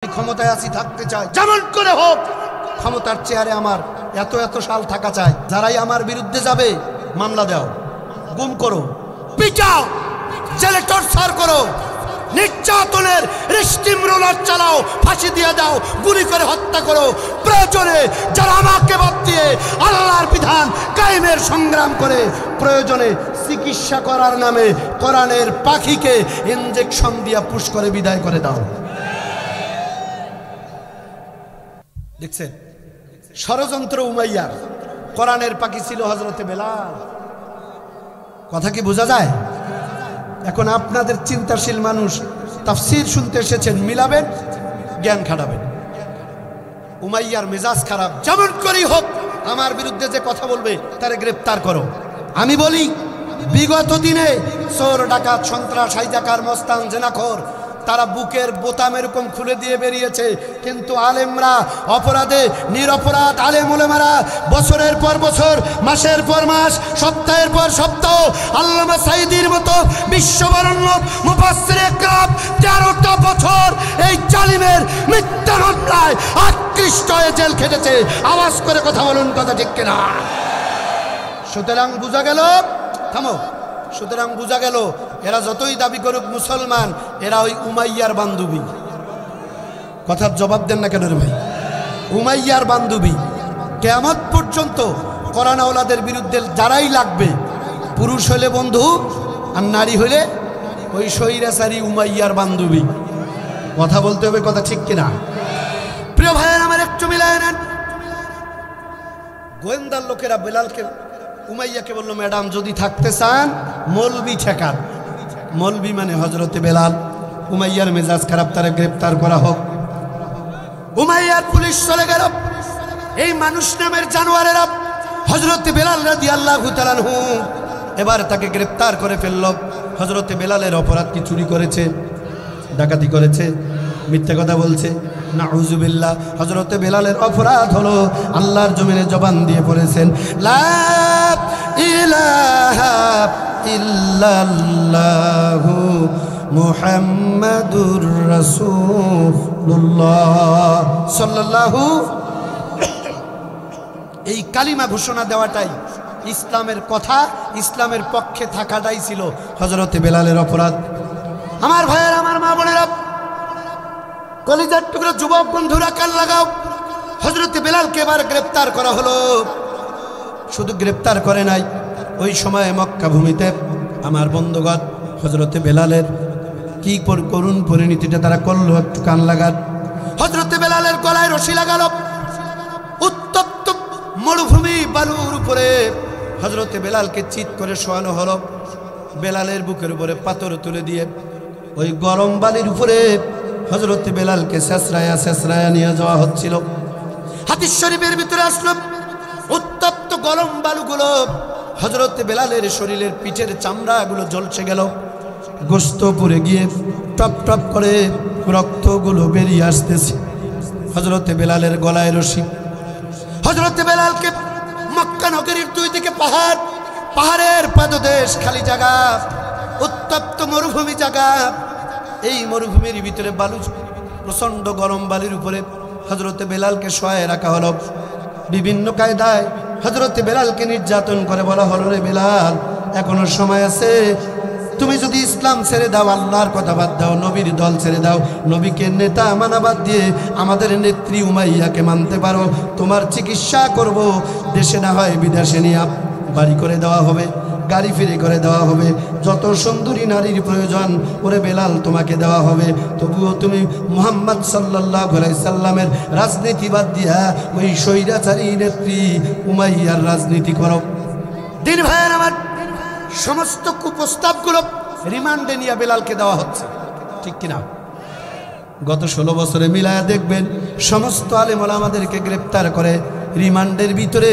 ক্ষমতায় আছি, থাকতে চাই, যেমন করে হোক ক্ষমতার চেয়ারে আমার এত এত সাল থাকা চাই। যারাই আমার বিরুদ্ধে যাবে মামলা দাও, গুম করো, পিটাও, জেলে টর্চার করো, নির্যাতনের স্টিম রোলার চালাও, ফাঁসি দিয়ে দাও, গুলি করে হত্যা করো। প্রয়োজনে যারা আমাকে বাদ দিয়ে আল্লাহর বিধান কায়েমের সংগ্রাম করে প্রয়োজনে চিকিৎসা করার নামে কোরআনের পাখিকে ইনজেকশন দিয়া পুশ করে বিদায় করে দাও। দেখছেন ষড়যন্ত্র উমাইয়ার। কোরআনের পাখি ছিল হযরতে বেলাল। কথা কি বোঝা যায়? এখন আপনাদের চিন্তাশীল মানুষ তাফসীর শুনতে এসেছেন, মিলাবেন, জ্ঞান খাটাবেন। উমাইয়ার মেজাজ খারাপ, যেমন করেই হোক আমার বিরুদ্ধে যে কথা বলবে তারে গ্রেফতার করো। আমি বলি বিগত দিনে চোর, ডাকাত, সন্ত্রাস, হাইজাকার, মস্তান, জেনাখোর তারা বুকের বোতাম এরকম খুলে দিয়ে বেরিয়েছে, কিন্তু আলেমরা অপরাধে নিরপরাধ আলেম ওলেমারা বছরের পর বছর, মাসের পর মাস, সপ্তাহের পর সপ্তাহ আল্লামা সাঈদীর মতো বিশ্ববরণ্য মুফাসসির ইকরাম 13টা বছর এই জালিমের মিথ্যা মামলায় আকৃষ্ট হয়ে জেল খেটেছে। আওয়াজ করে কথা বলুন, কথা ঠিক কিনা? সুতরাং বোঝা গেল, থামো, সুতরাং বোঝা গেল এরা যতই দাবি করুক মুসলমান, এরা ওই উমাইয়ার বান্ধবী। কথার জবাব দেন না কেন রে ভাই? উমাইয়ার বান্ধবী। কিয়ামত পর্যন্ত কোরআন আওলাদের বিরুদ্ধে যারাই লাগবে, পুরুষ হলে বন্ধু আর নারী হলে ওই স্বৈরাচারী উমাইয়ার বান্ধবী। কথা বলতে হবে, কথা ঠিক কিনা? প্রিয় ভাইয়ের আমার একটু মিলায় নেন। গোয়েন্দার লোকেরা বেলালকে, উমাইয়াকে বলল, ম্যাডাম যদি থাকতে চান মৌলবি ঠেকান। মৌলবি মানে হযরতে বেলাল। উমাইয়ার মেজাজ খারাপ, তারা গ্রেফতার করা হোক। উমাইয়ার পুলিশ চলে গেল। এই মানুষ নামের জানোয়ারেরা হযরতে বেলাল রাদিয়াল্লাহু তাআলা আনহু এবার তাকে গ্রেফতার করে ফেলল। হযরতে বেলালের অপরাধ কি? চুরি করেছে, ডাকাতি করেছে, মিথ্যা কথা বলছে, নাউযুবিল্লাহ। হযরতে বেলালের অপরাধ হলো আল্লাহর জমিনে জবান দিয়ে পড়েছেন লা ইলাহা ইল্লাল্লাহু মুহাম্মাদুর রাসূলুল্লাহ সাল্লাল্লাহু। এই কালিমা ঘোষণা দেওয়াটাই ইসলামের কথা, ইসলামের পক্ষে থাকাটাই ছিল হযরতে বেলালের অপরাধ। আমার ভাইয়ের, আমার মা বোনেরা, কলিজার টুকরা যুবক বন্ধুরা, কান লাগাও। হযরতে বেলালকে এবার গ্রেফতার করা হলো। শুধু গ্রেফতার করে নাই, ওই সময়ে মক্কা ভূমিতে আমার বন্ধুগণ হযরতে বেলালের কি করুণ পরিণতিটা তারা করলো, একটু কান লাগান। হযরতে বেলালের গলায় রশি লাগালো। উত্তপ্ত মরুভূমি বালুর উপরে হযরতে বেলালকে চিৎ করে শোয়ানো হলো। বেলালের বুকের উপরে পাথর তুলে দিয়ে ওই গরম বালির উপরে হযরতে বেলালকে শেষরায়া শেষরায়া নিয়ে যাওয়া হচ্ছিল। হাদিস শরীফের ভিতরে আসলো, উত্তপ্ত গরম বালুগুলো হযরতে বেলালের শরীরের পিঠের চামড়াগুলো জ্বলছে গেল। গোশত পুড়ে গিয়ে টপ টপ করে রক্তগুলো বেরিয়ে আসতেছে। হযরতে বেলালের গলায় রশি। হযরতে বেলালকে মক্কা নগরীর দুই দিকে পাহাড়, পাহাড়ের পাদদেশ, খালি জায়গা, উত্তপ্ত মরুভূমি জায়গা। এই মরুভূমির ভিতরে বালু, প্রচন্ড গরম বালির উপরে হযরতে বেলালকে শোয়ায় রাখা হলো। বিভিন্ন কায়দায় হযরতে বেলালকে নির্যাতন করে বলা হলো, রে বেলাল, এখনো সময় আছে। তুমি যদি ইসলাম ছেড়ে দাও, আল্লাহর কথা বাদ দাও, নবীর দল ছেড়ে দাও, নবীকে নেতা মানা বাদ দিয়ে আমাদের নেত্রী উমাইয়াকে মানতে পারো, তোমার চিকিৎসা করব, দেশে না হয় বিদেশে নিয়ে বাড়ি করে দেওয়া হবে, গাড়ি ফিরে করে দেওয়া হবে, যত সুন্দরী নারীর প্রয়োজন ওরে বেলাল তোমাকে দেওয়া হবে। তবুও তুমি মুহাম্মদ সাল্লাল্লাহু আলাইহি সাল্লামের রাজনীতি বাদ দিয়া ওই স্বৈরাচারী নেত্রী উমাইয়ার রাজনীতি করো। দিন ভাইয়ের আমার, সমস্ত কুপ্রস্তাবগুলো রিমান্ডে নিয়ে বেলালকে দেওয়া হচ্ছে, ঠিক কিনা? গত 16 বছরে মিলায়া দেখবেন সমস্ত আলেম ওলামাদেরকে গ্রেফতার করে রিমান্ডের ভিতরে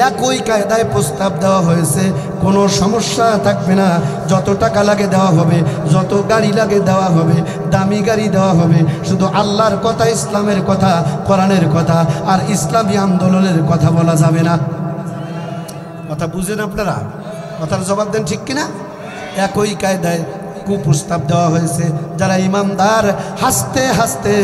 একই কায়দায় প্রস্তাব দেওয়া হয়েছে, কোনো সমস্যা থাকবে না, যত টাকা লাগে দেওয়া হবে, যত গাড়ি লাগে দেওয়া হবে, দামি গাড়ি দেওয়া হবে, শুধু আল্লাহর কথা, ইসলামের কথা, কোরআনের কথা আর ইসলামী আন্দোলনের কথা বলা যাবে না। কথা বুঝেন আপনারা? কথার জবাব দেন, ঠিক কিনা? একই কায়দায় কুপ্রস্তাব দেওয়া হয়েছে। যারা ইমানদার হাসতে হাসতে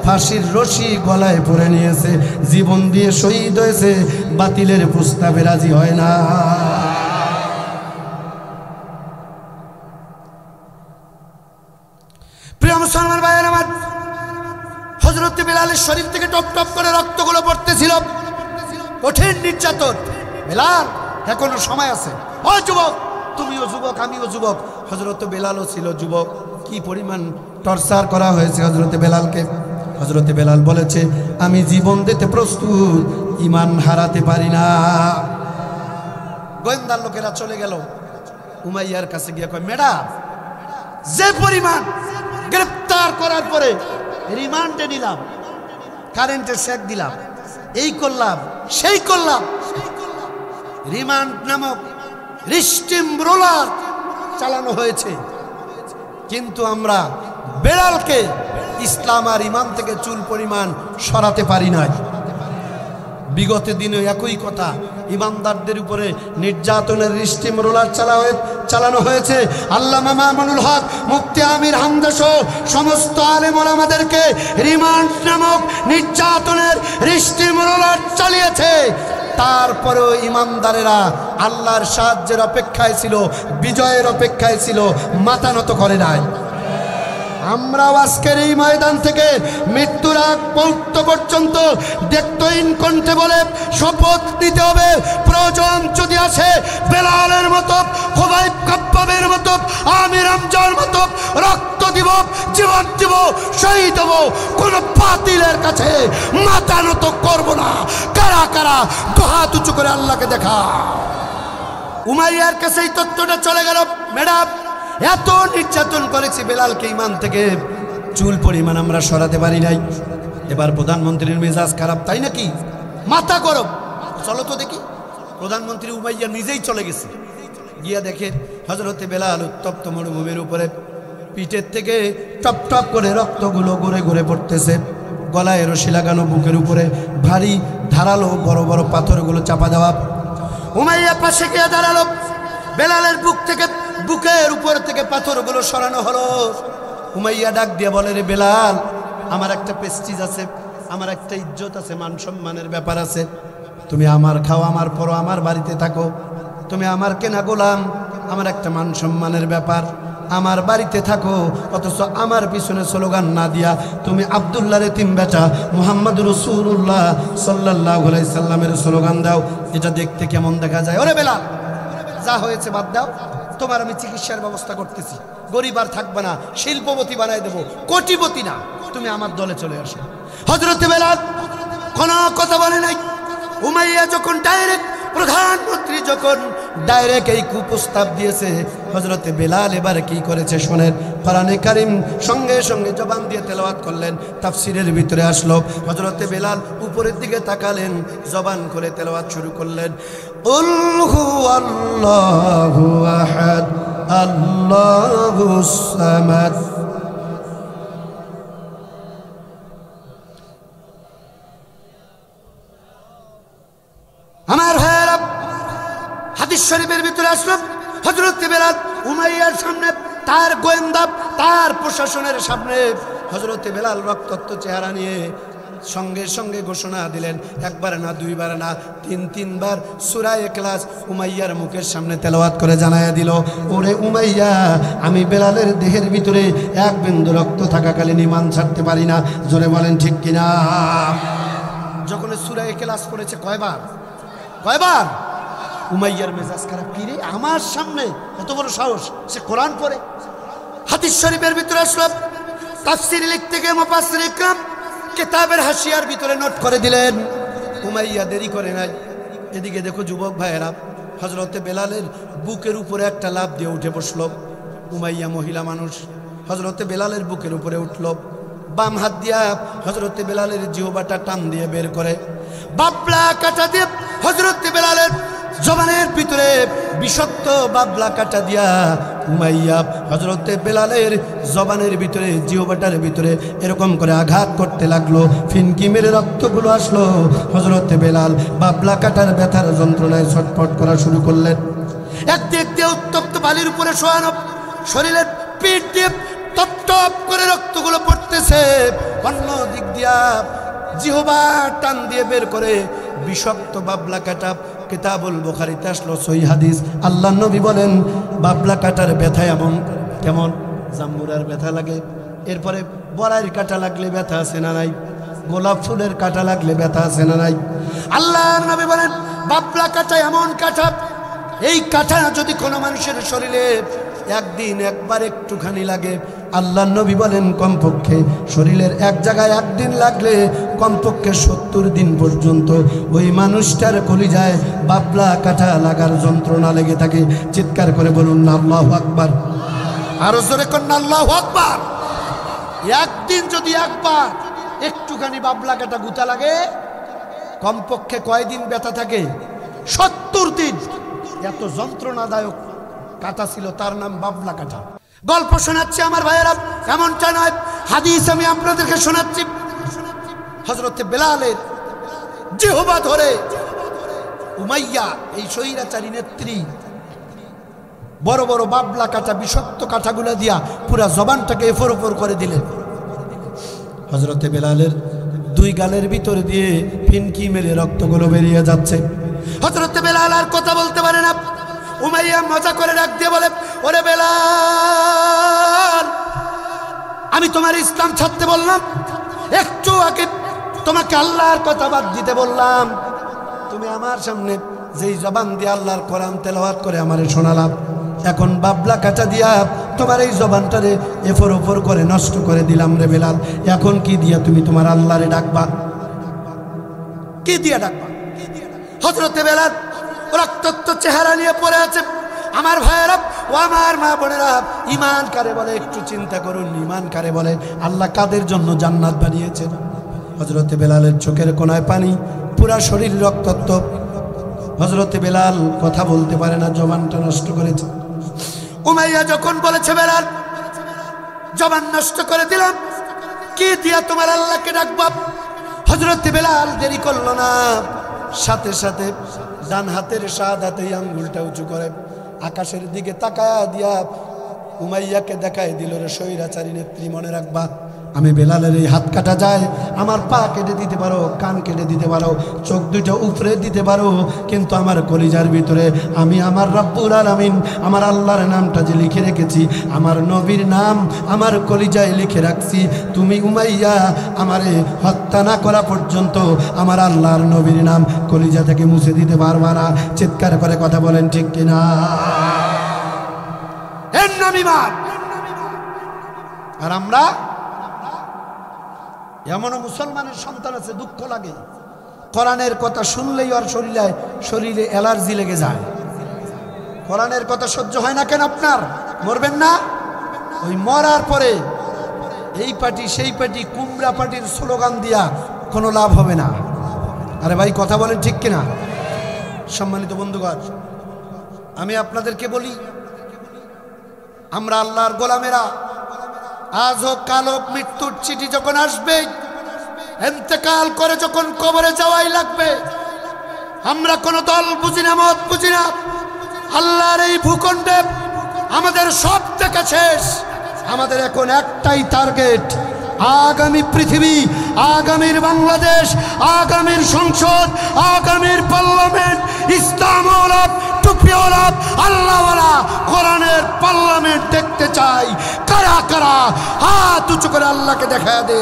ফাঁসির রশি গলায় পরে নিয়েছে, জীবন দিয়ে শহীদ হয়েছে, বাতিলের প্রস্তাবে রাজি হয় না। প্রিয় মুসলমান ভাইয়ের আমার, হযরত বেলালের শরীর থেকে টপ টপ করে রক্তগুলো পড়তেছিল, কঠিন নির্যাতন। বেলাল, এখনো সময় আছে। ও যুবক, তুমিও যুবক, আমিও যুবক, হযরত বেলালও ছিল যুবক। কি পরিমাণ টর্চার করা হয়েছে হযরত বেলালকে। হযরত বেলাল বলেছে, আমি জীবন দিতে প্রস্তুত, ঈমান হারাতে পারি না। গোয়েন্দার লোকেরা চলে গেল উমাইয়ার কাছে গিয়ে কয়, ম্যাডাম, যে পরিমাণ গ্রেফতার করার পরে রিমান্ডে নিলাম, কারেন্টের শেক দিলাম, এই করলাম, সেই করলাম, রিমান্ড নামক রিস্টিম রোলার চালানো হয়েছে, কিন্তু আমরা বেলালকে ইসলাম আর ইমান থেকে চুল পরিমাণ সরাতে পারি নাই। বিগত দিনে একই কথা, ইমানদারদের উপরে নির্যাতনের রিস্টিম রোলার চালানো হয়েছে। আল্লামা মামুনুল হক, মুফতি আমির হামজা সহ সমস্ত আলেম ওলামাদেরকে রিমান্ড নামক নির্যাতনের রিস্টিম রোলার চালিয়েছে। তারপরেও ইমানদারেরা আল্লাহর সাহায্যের অপেক্ষায় ছিল, বিজয়ের অপেক্ষায় ছিল, মাথা নত করে নাই। আমরাও আজকের এই ময়দান থেকে মৃত্যুর আগ মুহূর্ত পর্যন্ত দেখতহীন কণ্ঠে বলে শপথ নিতে হবে, প্রয়োজন যদি আসে বেলালের মতো, খুবাইব কাব্বাবের মতো, আমির হামজার মতো রক্ত দিব, জীবন দিব, শহীদ হব, কোন বাতিলের কাছে মাথা নত করব না। কারা কারা দুহাত উঁচু করে আল্লাহকে দেখা। উমাইয়ার কাছে এই তথ্যটা চলে গেল, ম্যাডাম, এত নির্যাতন করেছি বেলালকে, ইমান থেকে চুল পরিমাণ আমরা সরাতে পারি নাই। এবার প্রধানমন্ত্রীর মেজাজ খারাপ, তাই নাকি? মাথা গরম, চলো তো দেখি। প্রধানমন্ত্রী উমাইয়া নিজেই চলে গেছে, গিয়া দেখে হযরতে বেলাল উত্তপ্ত মরুভূমির উপরে পিঠের থেকে টপ টপ করে রক্তগুলো গড়ে গড়ে পড়তেছে, গলায় রশি লাগানো, বুকের উপরে ভারী ধারালো বড় বড় পাথরগুলো চাপা দেওয়া। উমাইয়া পাশে গিয়ে দাঁড়ালো, বেলালের বুকের উপর থেকে পাথরগুলো সরানো হলো। উমাইয়া ডাক দিয়ে বলে, রে বেলাল, আমার একটা প্রেস্টিজ আছে, আমার একটা ইজ্জত আছে, মান সম্মানের ব্যাপার আছে। তুমি আমার খাও, আমার পরো, আমার বাড়িতে থাকো, তুমি আমার কেনা গোলাম, আমার একটা মান সম্মানের ব্যাপার, আমার বাড়িতে থাকো, অথচ আমার পিছনে স্লোগান না দিয়া তুমি আব্দুল্লাহ এতিম বেটা মুহাম্মদ রাসূলুল্লাহ সাল্লাল্লাহু আলাইহি সাল্লামের স্লোগান দাও। এটা দেখতে কেমন দেখা যায়? ওরে বেলাল, যা হয়েছে বাদ দাও, তোমার আমি চিকিৎসার ব্যবস্থা করতেছি, গরিব আর থাকবে না, শিল্পপতি বানাই দেবো, কোটিপতি না, তুমি আমার দলে চলে আসো। হযরত বেলাল কোনো কথা বলে নাই। উমাইয়া যখন ডাইরেক্ট, প্রধানমন্ত্রী যখন ডাইরেক্ট এই কুপ্রস্তাব দিয়েছে, হযরতে বেলাল এবারে কি করেছে শোনেন। কোরআনে কারীম সঙ্গে সঙ্গে জবান দিয়ে তেলাওয়াত করলেন, তাফসীরের ভিতরে আসলো, হযরতে বেলাল উপরের দিকে তাকালেন, জবান করে তেলাওয়াত শুরু করলেন, কুল হুয়াল্লাহু আহাদ আল্লাহুস সামাদ। আমার ভাইয়েরা, হাদিস শরীফের ভিতরে আসলো, হযরত বেলাল উমাইয়ার সামনে, তার গোয়েন্দা, তার প্রশাসনের সামনে হযরত বেলাল রক্তাক্ত চেহারা নিয়ে সঙ্গে সঙ্গে ঘোষণা দিলেন, একবার না, দুইবার না, তিনবার সূরা ইখলাস উমাইয়ার মুখের সামনে তেলাওয়াত করে জানায়া দিল, ওরে উমাইয়া, আমি বেলালের দেহের ভিতরে এক বিন্দু রক্ত থাকাকালীন ঈমান ছাড়তে পারি না। জোরে বলেন ঠিক কিনা? যখন সূরা ইখলাস পড়েছে কয়বার? উমাইয়ার মেজাজ খারাপ, কি রে, আমার সামনে এত বড় সাহস, সে কোরআন পড়ে। হাদিস শরীফের ভিতরে আসলো, তাফসীর লিখতে গিয়ে মুফাসসির ইকরাম কিতাবের হাসিয়ার ভিতরে নোট করে দিলেন। উমাইয়া দেরি করে নাই। এদিকে দেখো যুবক ভাইয়েরা, হযরতে বেলালের বুকের উপরে একটা লাফ দিয়ে উঠে বসলো। উমাইয়া মহিলা মানুষ, হযরতে বেলালের বুকের উপরে উঠলো, বাম হাত দিয়া হযরতে বেলালের জিহ্বাটা টান দিয়ে বের করে, বাবলা কাটা দিয়ে হযরতে বেলালের জবানের ভিতরে বিষাক্ত বাবলা কাটা দিয়া উমাইয়া হযরতে বেলালের জবানের ভিতরে, জিহ্বাটার ভিতরে এরকম করে আঘাত করতে লাগলো। ফিনকি মেরে রক্তগুলো আসলো। হযরতে বেলাল বাবলা কাটার ব্যথার যন্ত্রণায় ছটফট করা শুরু করলেন। একদিক দিয়ে উত্তপ্ত বালির উপরে শোয়ানো, শরীরের পিঠ দিয়ে টপ টপ করে রক্তগুলো পড়তেছে, অন্য দিক দিয়া জিহবা টান দিয়ে বের করে বিষাক্ত বাবলা কাটা। কিতাবুল বুখারীতে আসলো সহিহ হাদিস, আল্লাহর নবী বলেন বাবলা কাটার ব্যথা এমন কেমন জাম্বুরার ব্যথা লাগে, এরপরে বড়াইয়ের কাটা লাগলে ব্যথা আছে না নাই, গোলাপ ফুলের কাটা লাগলে ব্যথা আছে না নাই। আল্লাহর নবী বলেন বাবলা কাটা এমন কাটা, এই কাটা যদি কোনো মানুষের শরীরে একদিন একবার একটুখানি লাগে, আল্লাহর নবী বলেন কমপক্ষে শরীরের এক জায়গায় একদিন লাগলে কমপক্ষে 70 দিন পর্যন্ত ওই মানুষটার কলিজায় বাবলা কাটা লাগার যন্ত্রণা লেগে থাকে। চিৎকার করে বলুন না আল্লাহু আকবার, আরো জোরে করুন আল্লাহু আকবার। একদিন যদি একবার একটুখানি বাবলা কাটা গুতা লাগে, কমপক্ষে কয়দিন ব্যথা থাকে? 70 দিন। এত যন্ত্রণাদায়ক কাটা ছিল, তার নাম বাবলা কাটা। গল্প শোনাচ্ছি আমার ভাইয়েরা, এমনটা নয়, হাদিস আমি আপনাদেরকে শোনাচ্ছি। হযরতে বেলালের জিহবা ধরে উমাইয়া এই স্বৈরাচারী নেত্রী বড় বড় বাবলা কাটা বিষাক্ত কাটাগুলো দিয়া পুরা জবানটাকে এফর ওপর করে দিলেন। হযরতে বেলালের 2 গালের ভিতর দিয়ে ফিনকি মেরে রক্তগুলো বেরিয়ে যাচ্ছে। হযরতে বেলাল আর কথা বলতে পারে না। উমাইয়া মজা করে ডাক দিয়ে বলে, ওরে বেলাল, আমি তোমার ইসলাম ছাড়তে বললাম, একটু আগে তোমাকে আল্লাহর কথা বাদ দিতে বললাম, তুমি আমার সামনে যেই জবান দিয়ে আল্লাহর কোরআন তেলাওয়াত করে আমারে শোনালাম, এখন বাবলা কাটা দিয়া তোমার এই জবানটারে এফর ওপর করে নষ্ট করে দিলাম রে বেলাল। এখন কি দিয়া তুমি তোমার আল্লাহরে ডাকবা? কি দিয়া ডাকবা? হযরতে বেলাল রক্তাক্ত চেহারা নিয়ে পড়ে আছে। আমার ভাইয়েরা ও আমার মা বোনেরা, ঈমান কারে বলে একটু চিন্তা করুন। ঈমান কারে বলে? আল্লাহ কাদের জন্য জান্নাত বানিয়েছেন? হযরতে বেলালের চোখের কোণায় পানি, পুরা শরীর রক্তাক্ত। হযরতে বেলাল কথা বলতে পারে না, জবানটা নষ্ট করেছে। উমাইয়া যখন বলেছে বেলাল জবান নষ্ট করে দিলাম, কি দিয়া তোমার আল্লাহকে ডাকবা? হযরতে বেলাল দেরি করলো না, সাথে সাথে ডান হাতের শাহাদাতে আঙ্গুলটা উঁচু করে আকাশের দিকে তাকায়া দিয়া উমাইয়াকে দেখায় দিল, রে স্বৈরাচারী নেত্রী, মনে রাখবা আমি বেলালের এই হাত কাটা যায়, আমার পা কেটে দিতে পারো, কান কেটে দিতে পারো, চোখ দুটো উপরে দিতে পারো, কিন্তু আমার কলিজার ভিতরে আমি আমার রব্বুল আলামিন, আমার আল্লাহর নামটা যে লিখে রেখেছি, আমার নবীর নাম আমার কলিজায় লিখে রাখছি। তুমি উমাইয়া আমারে হত্যা না করা পর্যন্ত আমার আল্লাহর নবীর নাম কলিজা থেকে মুছে দিতে পারবা না। চিৎকার করে কথা বলেন ঠিক কিনা? এর নামই মান। আর আমরা এমনও মুসলমানের সন্তান আছে, দুঃখ লাগে, কোরআনের কথা শুনলেই ওর শরীরে অ্যালার্জি লেগে যায়। কোরআনের কথা সহ্য হয় না কেন আপনার? মরবেন না? ওই মরার পরে এই পার্টি সেই পার্টি কুমড়া পার্টির স্লোগান দিয়া কোনো লাভ হবে না। আরে ভাই কথা বলেন ঠিক কিনা? সম্মানিত বন্ধুগণ, আমি আপনাদেরকে বলি, আমরা আল্লাহর গোলামেরা, আজ হোক কাল হোক মৃত্যুর চিঠি যখন আসবে, ইন্তেকাল করে যখন কবরে যাওয়াই লাগবে, আমরা কোনো দল বুঝি না, মত বুঝি না। আল্লাহর এই ভূখণ্ডে আমাদের সব থেকে শেষ, আমাদের এখন একটাই টার্গেট, আগামী পৃথিবী, আগামীর বাংলাদেশ, আগামীর সংসদ, আগামীর পার্লামেন্ট, ইসলামওয়ালা, টুপিওয়ালা, আল্লাহওয়ালা কোরআনের পার্লামেন্ট দেখতে চাই। কারা কারা হাত উঁচু করে আল্লাহকে দেখা দে।